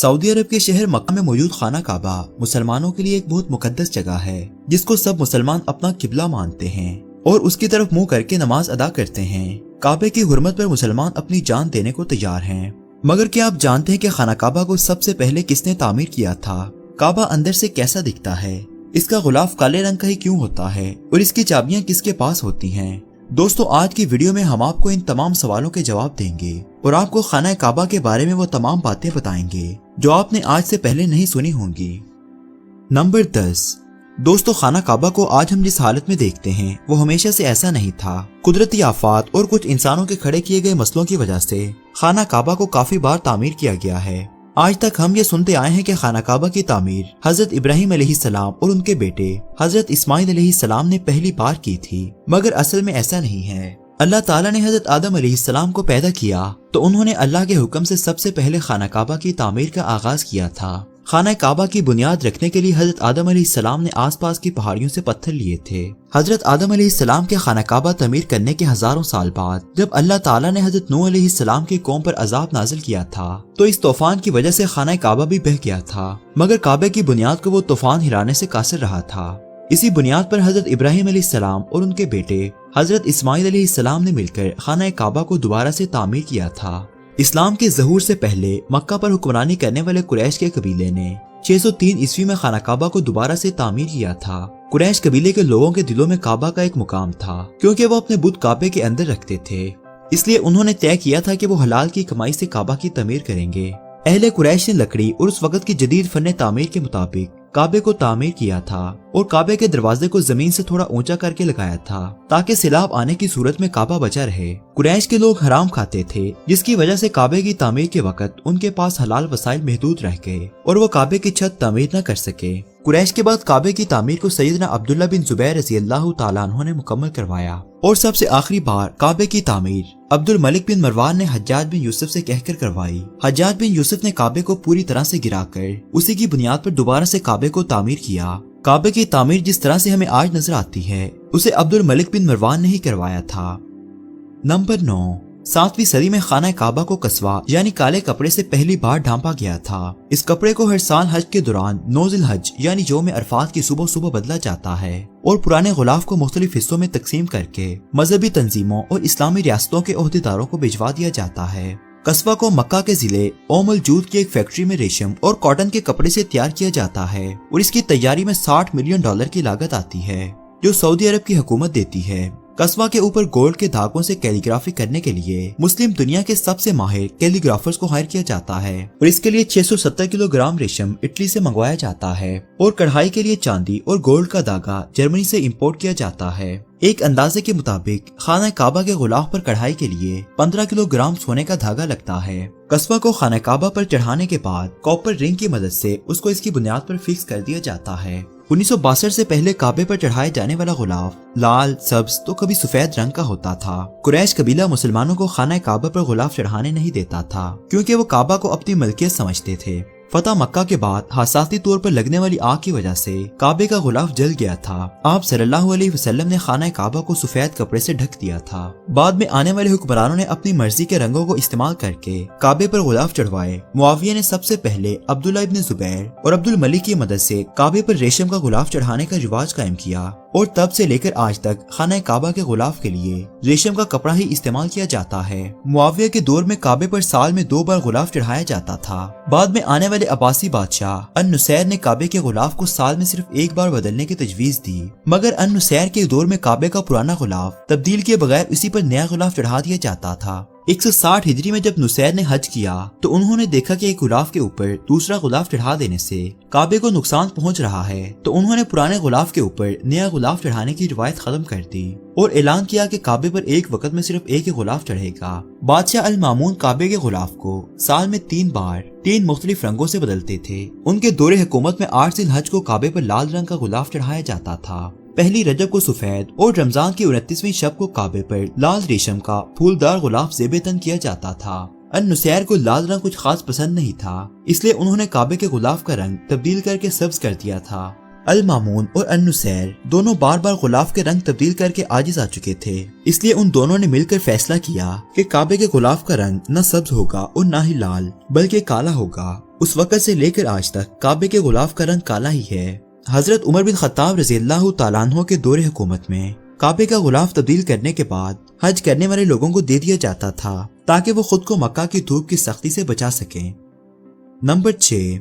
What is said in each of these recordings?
Saudi अरब के शहर मक्का में मौजूद खाना काबा मुसलमानों के लिए एक बहुत मुकद्दस जगह है, जिसको सब मुसलमान अपना किबला मानते हैं और उसकी तरफ मुंह करके नमाज अदा करते हैं। काबे की हुर्मत पर मुसलमान अपनी जान देने को तैयार हैं। मगर क्या आप जानते हैं कि खाना काबा को सबसे पहले किसने तामीर किया था? काबा अंदर से कैसा दिखता है? इसका गुलाफ काले रंग का ही क्यों होता है और इसकी चाबियां किसके पास होती हैं? दोस्तों, आज की वीडियो में हम आपको इन तमाम सवालों के जवाब देंगे और आपको खाना काबा के बारे में वो तमाम बातें बताएंगे जो आपने आज से पहले नहीं सुनी होंगी। नंबर 10। दोस्तों, खाना काबा को आज हम जिस हालत में देखते हैं वो हमेशा से ऐसा नहीं था। कुदरती आफात और कुछ इंसानों के खड़े किए गए मसलों की वजह से खाना काबा को काफी बार तामीर किया गया है। आज तक हम ये सुनते आए हैं कि खाना काबा की तामीर हजरत इब्राहिम अलैहिस्सलाम और उनके बेटे हजरत इस्माइल अलैहिस्सलाम ने पहली बार की थी, मगर असल में ऐसा नहीं है। अल्लाह ताला ने हजरत आदम अलैहिस्सलाम को पैदा किया तो उन्होंने अल्लाह के हुक्म से सबसे पहले खाना काबा की तामीर का आगाज किया था। खाना काबा की बुनियाद रखने के लिए हजरत आदम अलैहिस्सलाम ने आसपास की पहाड़ियों से पत्थर लिए थे। हजरत आदम अलैहिस्सलाम के खाना काबा तमीर करने के हजारों साल बाद जब अल्लाह ताला ने हजरत नूह अलैहिस्सलाम की कौम पर अजाब नाजिल किया था तो इस तूफान की वजह से खाना काबा भी बह गया था, मगर काबे की बुनियाद को वो तूफान हिलाने से कासिर रहा था। इसी बुनियाद पर हजरत इब्राहिम अलैहिस्सलाम और उनके बेटे हजरत इस्माइल अलैहिस्सलाम ने मिलकर खाना काबा को दोबारा से तामीर किया था। इस्लाम के ज़हूर से पहले मक्का पर हुक्मरानी करने वाले कुरैश के कबीले ने 603 ईस्वी में खाना काबा को दोबारा से तामीर किया था। कुरैश कबीले के लोगों के दिलों में काबा का एक मुकाम था, क्योंकि वो अपने बुत काबे के अंदर रखते थे। इसलिए उन्होंने तय किया था कि वो हलाल की कमाई से काबा की तमीर करेंगे। अहले कुरैश ने लकड़ी और उस वक्त की जदीद फन तामीर के मुताबिक काबे को तामीर किया था और काबे के दरवाजे को जमीन से थोड़ा ऊंचा करके लगाया था ताकि सैलाब आने की सूरत में काबा बचा रहे। कुरैश के लोग हराम खाते थे, जिसकी वजह से काबे की तामीर के वक्त उनके पास हलाल वसाइल महदूद रह गए और वो काबे की छत तामीर न कर सके। कुरैश के बाद काबे की तामीर को सैयदना अब्दुल्ला बिन जुबैर रज़ियल्लाहु ताला अन्हु ने मुकम्मल करवाया और सबसे आखिरी बार काबे की तामीर अब्दुल मलिक बिन मरवान ने हज्जाज बिन यूसुफ से कहकर करवाई। हज्जाज बिन यूसुफ ने काबे को पूरी तरह से गिराकर उसी की बुनियाद पर दोबारा से काबे को तामीर किया। काबे की तामीर जिस तरह से हमें आज नजर आती है उसे अब्दुल मलिक बिन मरवान ने ही करवाया था। नंबर 9। 7वीं सदी में खाना काबा को कस्वा यानी काले कपड़े से पहली बार ढांपा गया था। इस कपड़े को हर साल हज के दौरान 9 ज़िल-हज यानी यौम अरफात की सुबह सुबह बदला जाता है और पुराने गुलाफ को मुख्तलिफ हिस्सों में तकसीम करके मजहबी तंजीमों और इस्लामी रियासतों के ओहदेदारों को भिजवा दिया जाता है। कस्बा को मक्का के जिले ओमल जूद की एक फैक्ट्री में रेशम और कॉटन के कपड़े से तैयार किया जाता है और इसकी तैयारी में $60 मिलियन की लागत आती है जो सऊदी अरब की हुकूमत देती है। कस्बा के ऊपर गोल्ड के धागों से कैलीग्राफी करने के लिए मुस्लिम दुनिया के सबसे माहिर कैलीग्राफर्स को हायर किया जाता है और इसके लिए 670 किलोग्राम रेशम इटली से मंगवाया जाता है और कढ़ाई के लिए चांदी और गोल्ड का धागा जर्मनी से इंपोर्ट किया जाता है। एक अंदाजे के मुताबिक खाना काबा के गुलाफ पर कढ़ाई के लिए 15 किलोग्राम सोने का धागा लगता है। कस्बा को खाना काबा पर चढ़ाने के बाद कॉपर रिंग की मदद से उसको इसकी बुनियाद पर फिक्स कर दिया जाता है। 1962 से पहले काबे पर चढ़ाए जाने वाला गुलाफ लाल, सब्ज तो कभी सफेद रंग का होता था। कुरैश कबीला मुसलमानों को खाना काबा पर गुलाफ चढ़ाने नहीं देता था, क्योंकि वो काबा को अपनी मलकियत समझते थे। फतह मक्का के बाद हसासी तौर पर लगने वाली आग की वजह से काबे का गुलाफ जल गया था। आप सल्लल्लाहु अलैहि वसल्लम ने खाना काबा को सफेद कपड़े से ढक दिया था। बाद में आने वाले हुक्मरानों ने अपनी मर्जी के रंगों को इस्तेमाल करके काबे पर गुलाफ चढ़वाए। मुआविया ने सबसे पहले अब्दुल्ला इब्न जुबैर और अब्दुल मलिक की मदद से काबे पर रेशम का गुलाफ चढ़ाने का रिवाज कायम किया और तब से लेकर आज तक खाना काबा के गुलाफ के लिए रेशम का कपड़ा ही इस्तेमाल किया जाता है। मुआविया के दौर में काबे पर साल में 2 बार गुलाफ चढ़ाया जाता था। बाद में आने वाले अब्बासी बादशाह अन-नुसैर ने काबे के गुलाफ को साल में सिर्फ 1 बार बदलने की तजवीज दी, मगर अन-नुसैर के दौर में काबे का पुराना गुलाफ तब्दील किए बगैर उसी पर नया गुलाफ चढ़ा दिया जाता था। 160 हिजरी में जब नुसैर ने हज किया तो उन्होंने देखा कि एक गुलाफ के ऊपर दूसरा गुलाफ चढ़ा देने से काबे को नुकसान पहुंच रहा है, तो उन्होंने पुराने गुलाफ के ऊपर नया गुलाफ चढ़ाने की रिवायत खत्म कर दी और ऐलान किया कि काबे पर एक वक्त में सिर्फ एक ही गुलाफ चढ़ेगा। बादशाह अल-मामून काबे के गुलाफ को साल में 3 बार 3 मुख्तलिफ रंगों से बदलते थे। उनके दौरे हुकूमत में 8 ज़िल-हज को काबे पर लाल रंग का गुलाफ चढ़ाया जाता था। पहली रजब को सफेद और रमजान की 29वीं शब को काबे पर लाल रेशम का फूलदार गुलाफ ज़ेब-ए-तन किया जाता था। अन-नुसैर को लाल रंग कुछ खास पसंद नहीं था, इसलिए उन्होंने काबे के गुलाफ का रंग तब्दील करके सब्ज कर दिया था। अल-मामून और अन-नुसैर दोनों बार बार गुलाफ के रंग तब्दील करके आजिज आ चुके थे, इसलिए उन दोनों ने मिलकर फैसला किया कि काबे के गुलाफ का रंग न सब्ज होगा और न ही लाल बल्कि काला होगा। उस वक़्त से लेकर आज तक काबे के गुलाफ का रंग काला ही है। हजरत उमर बिन खत्ताब रज़ियल्लाहु तआला अन्हु के दौरे हुकूमत में काबे का गुलाफ तब्दील करने के बाद हज करने वाले लोगों को दे दिया जाता था ताकि वो खुद को मक्का की धूप की सख्ती से बचा सकें। नंबर 6,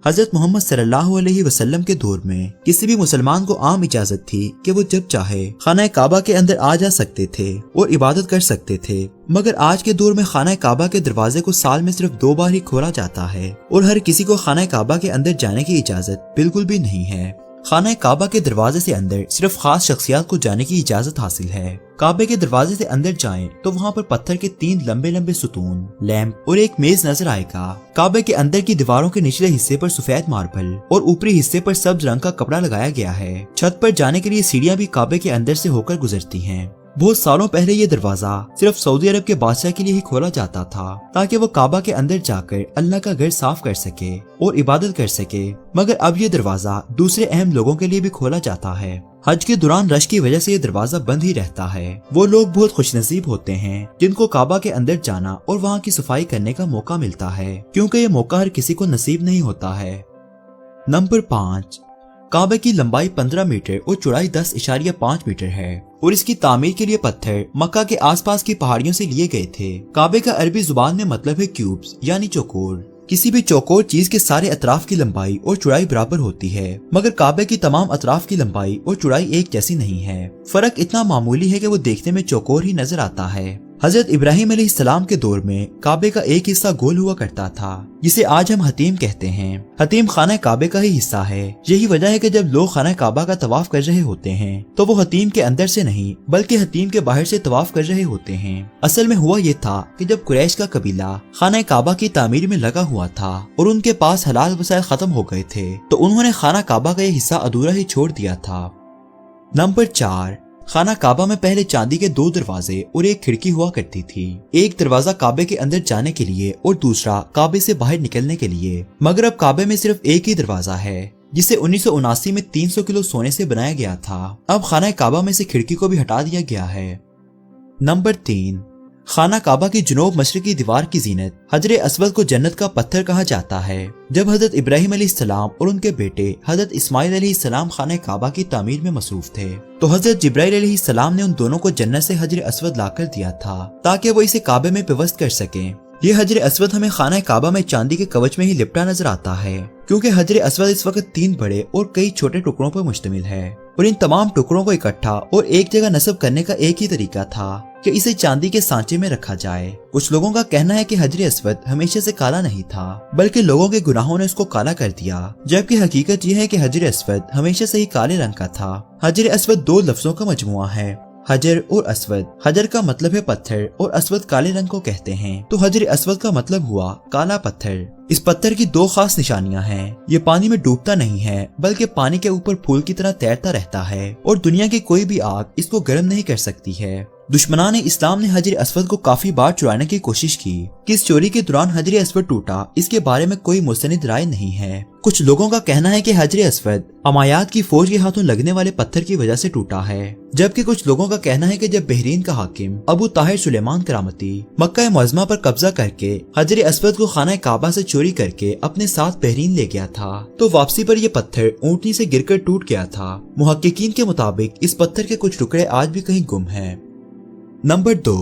हजरत मोहम्मद सल्लल्लाहु अलैहि वसल्लम के दौर में किसी भी मुसलमान को आम इजाजत थी कि वो जब चाहे खाना काबा के अंदर आ जा सकते थे और इबादत कर सकते थे, मगर आज के दौर में खाना काबा के दरवाजे को साल में सिर्फ 2 बार ही खोला जाता है और हर किसी को खाना काबा के अंदर जाने की इजाजत बिल्कुल भी नहीं है। खाना काबा के दरवाजे से अंदर सिर्फ खास शख्सियात को जाने की इजाजत हासिल है। काबे के दरवाजे से अंदर जाएं तो वहाँ पर पत्थर के 3 लंबे लंबे सुतून, लैंप और एक मेज नजर आएगा। काबे के अंदर की दीवारों के निचले हिस्से पर सफेद मार्बल और ऊपरी हिस्से पर सब्ज रंग का कपड़ा लगाया गया है। छत पर जाने के लिए सीढ़ियाँ भी काबे के अंदर से होकर गुजरती हैं। बहुत सालों पहले ये दरवाजा सिर्फ सऊदी अरब के बादशाह के लिए ही खोला जाता था ताकि वो काबा के अंदर जाकर अल्लाह का घर साफ कर सके और इबादत कर सके, मगर अब ये दरवाजा दूसरे अहम लोगों के लिए भी खोला जाता है। हज के दौरान रश की वजह से ये दरवाजा बंद ही रहता है। वो लोग बहुत खुशनसीब होते हैं जिनको काबा के अंदर जाना और वहाँ की सफाई करने का मौका मिलता है, क्योंकि ये मौका हर किसी को नसीब नहीं होता है। नंबर 5, काबे की लंबाई 15 मीटर और चौड़ाई 10.5 मीटर है और इसकी तामीर के लिए पत्थर मक्का के आसपास की पहाड़ियों से लिए गए थे। काबे का अरबी जुबान में मतलब है क्यूब्स यानी चौकोर। किसी भी चौकोर चीज के सारे अतराफ की लंबाई और चौड़ाई बराबर होती है, मगर काबे की तमाम अतराफ की लंबाई और चौड़ाई एक जैसी नहीं है। फर्क इतना मामूली है कि वो देखने में चौकोर ही नजर आता है। हजरत इब्राहिम अलैहिस्सलाम के दौर में काबे का एक हिस्सा गोल हुआ करता था, जिसे आज हम हतीम कहते हैं। हतीम खाना काबे का ही हिस्सा है। यही वजह है कि जब लोग खाना काबा का तवाफ कर रहे होते हैं तो वो हतीम के अंदर से नहीं बल्कि हतीम के बाहर से तवाफ कर रहे होते हैं। असल में हुआ ये था कि जब कुरैश का कबीला खाना काबा की तामीर में लगा हुआ था और उनके पास हलाल वसाइल खत्म हो गए थे, तो उन्होंने खाना काबा का ये हिस्सा अधूरा ही छोड़ दिया था। नंबर 4, खाना काबा में पहले चांदी के 2 दरवाजे और एक खिड़की हुआ करती थी। एक दरवाजा काबे के अंदर जाने के लिए और दूसरा काबे से बाहर निकलने के लिए, मगर अब काबे में सिर्फ एक ही दरवाजा है, जिसे 1979 में 300 किलो सोने से बनाया गया था। अब खाना काबा में से खिड़की को भी हटा दिया गया है। नंबर 3, खाना काबा की जुनूब मशरिकी दीवार की जीनत हजर अस्वद को जन्नत का पत्थर कहा जाता है। जब हजरत इब्राहिम अलैहिस्सलाम और उनके बेटे हजरत इस्माइल अलैहिस्सलाम खाना काबा की तामीर में मसरूफ थे, तो हजरत जिब्राइल अलैहिस्सलाम ने उन दोनों को जन्नत से हजर अस्वद लाकर दिया था ताकि वो इसे काबे में पिवस्त कर सकें। ये हजर अस्वद हमें खाना काबा में चांदी के कवच में ही लिपटा नजर आता है, क्योंकि हजर अस्वद इस वक्त 3 बड़े और कई छोटे टुकड़ों पर मुश्तमिल है और इन तमाम टुकड़ों को इकट्ठा और एक जगह नस्ब करने का एक ही तरीका था कि इसे चांदी के सांचे में रखा जाए। कुछ लोगों का कहना है कि हजर अस्वद हमेशा से काला नहीं था, बल्कि लोगों के गुनाहों ने उसको काला कर दिया, जबकि हकीकत यह है कि हजर अस्वद हमेशा से ही काले रंग का था। हजर अस्वद 2 लफ्जों का मजमुआ है, हजर और अस्वद। हजर का मतलब है पत्थर और अस्वद काले रंग को कहते हैं, तो हजर अस्वद का मतलब हुआ काला पत्थर। इस पत्थर की 2 खास निशानियां हैं। ये पानी में डूबता नहीं है, बल्कि पानी के ऊपर फूल की तरह तैरता रहता है और दुनिया की कोई भी आग इसको गर्म नहीं कर सकती है। दुश्मनान इस्लाम ने हजर अस्वद को काफी बार चुराने की कोशिश की। किस चोरी के दौरान हजर अस्वद टूटा, इसके बारे में कोई मुस्तनिद राय नहीं है। कुछ लोगों का कहना है कि हजर अस्वद अमायात की फौज के हाथों लगने वाले पत्थर की वजह से टूटा है, जबकि कुछ लोगों का कहना है कि जब बहरीन का हाकिम अबू ताहिर सुलेमान करामती मक्का मुअज़्ज़मा पर कब्जा करके हजर अस्वद को खाना काबा से चोरी करके अपने साथ बहरीन ले गया था, तो वापसी पर यह पत्थर ऊंटनी से गिरकर टूट गया था। मुहक्किकीन के मुताबिक इस पत्थर के कुछ टुकड़े आज भी कहीं गुम हैं। नंबर 2,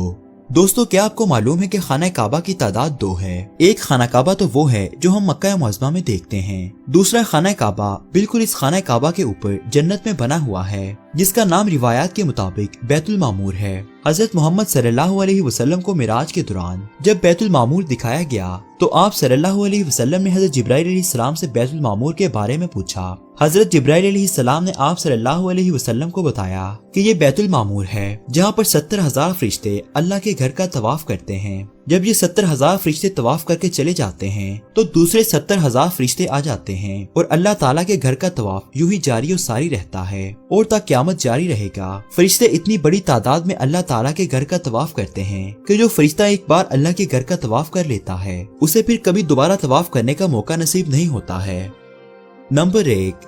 दोस्तों क्या आपको मालूम है कि खाना काबा की तादाद 2 है। एक खाना काबा तो वो है जो हम मक्का मुअज़्ज़मा में देखते हैं, दूसरा खाना काबा बिल्कुल इस खाना काबा के ऊपर जन्नत में बना हुआ है, जिसका नाम रिवायात के मुताबिक बैतुल मामूर है। हजरत मोहम्मद सल्लल्लाहु अलैहि वसल्लम को मिराज के दौरान जब बैतुल मामूर दिखाया गया, तो आप सल्लल्लाहु अलैहि वसल्लम ने हजरत जिब्राइल अलैहिस्सलाम से बैतुल मामूर के बारे में पूछा। हजरत जिब्राइल अलैहिस्सलाम ने आप सल्लल्लाहु अलैहि वसल्लम को बताया कि ये बैतुल मामूर है, जहाँ पर 70,000 फरिश्ते अल्लाह के घर का तवाफ करते हैं। जब ये 70,000 फरिश्ते तवाफ करके चले जाते हैं, तो दूसरे 70,000 फरिश्ते आ जाते हैं और अल्लाह ताला के घर का तवाफ यूं ही जारी और सारी रहता है और तक क़यामत जारी रहेगा। फरिश्ते इतनी बड़ी तादाद में अल्लाह ताला के घर का तवाफ करते हैं कि जो फरिश्ता एक बार अल्लाह के घर का तवाफ कर लेता है, उसे फिर कभी दोबारा तवाफ करने का मौका नसीब नहीं होता है। नंबर 1,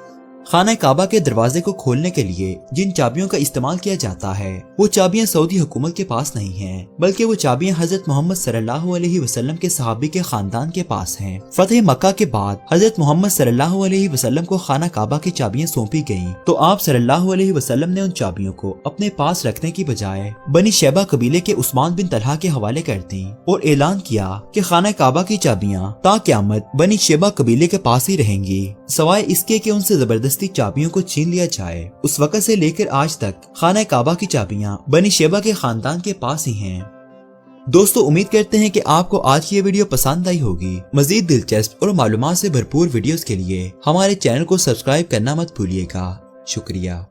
खाना काबा के दरवाजे को खोलने के लिए जिन चाबियों का इस्तेमाल किया जाता है वो चाबियां सऊदी हुकूमत के पास नहीं हैं, बल्कि वो चाबियां हजरत मोहम्मद सल्लल्लाहु अलैहि वसल्लम के सहाबी के खानदान के पास हैं। फतेह मक्का के बाद हजरत मोहम्मद सल्लल्लाहु अलैहि वसल्लम को खाना काबा की चाबियां सौंपी गईं, तो आप सल्लल्लाहु अलैहि वसल्लम ने उन चाबियों को अपने पास रखने की बजाय बनी शैबा कबीले के उस्मान बिन तलहा के हवाले कर दी और ऐलान किया कि खाना काबा की चाबियां ता क़यामत बनी शैबा कबीले के पास ही रहेंगी, सवाए इसके कि उनसे जबरदस्ती चाबियों को छीन लिया जाए। उस वक्त से लेकर आज तक खाना काबा की चाबियां बनी शैबा के खानदान के पास ही हैं। दोस्तों, उम्मीद करते हैं कि आपको आज की ये वीडियो पसंद आई होगी। मजीद दिलचस्प और मालूमात से भरपूर वीडियोस के लिए हमारे चैनल को सब्सक्राइब करना मत भूलिएगा। शुक्रिया।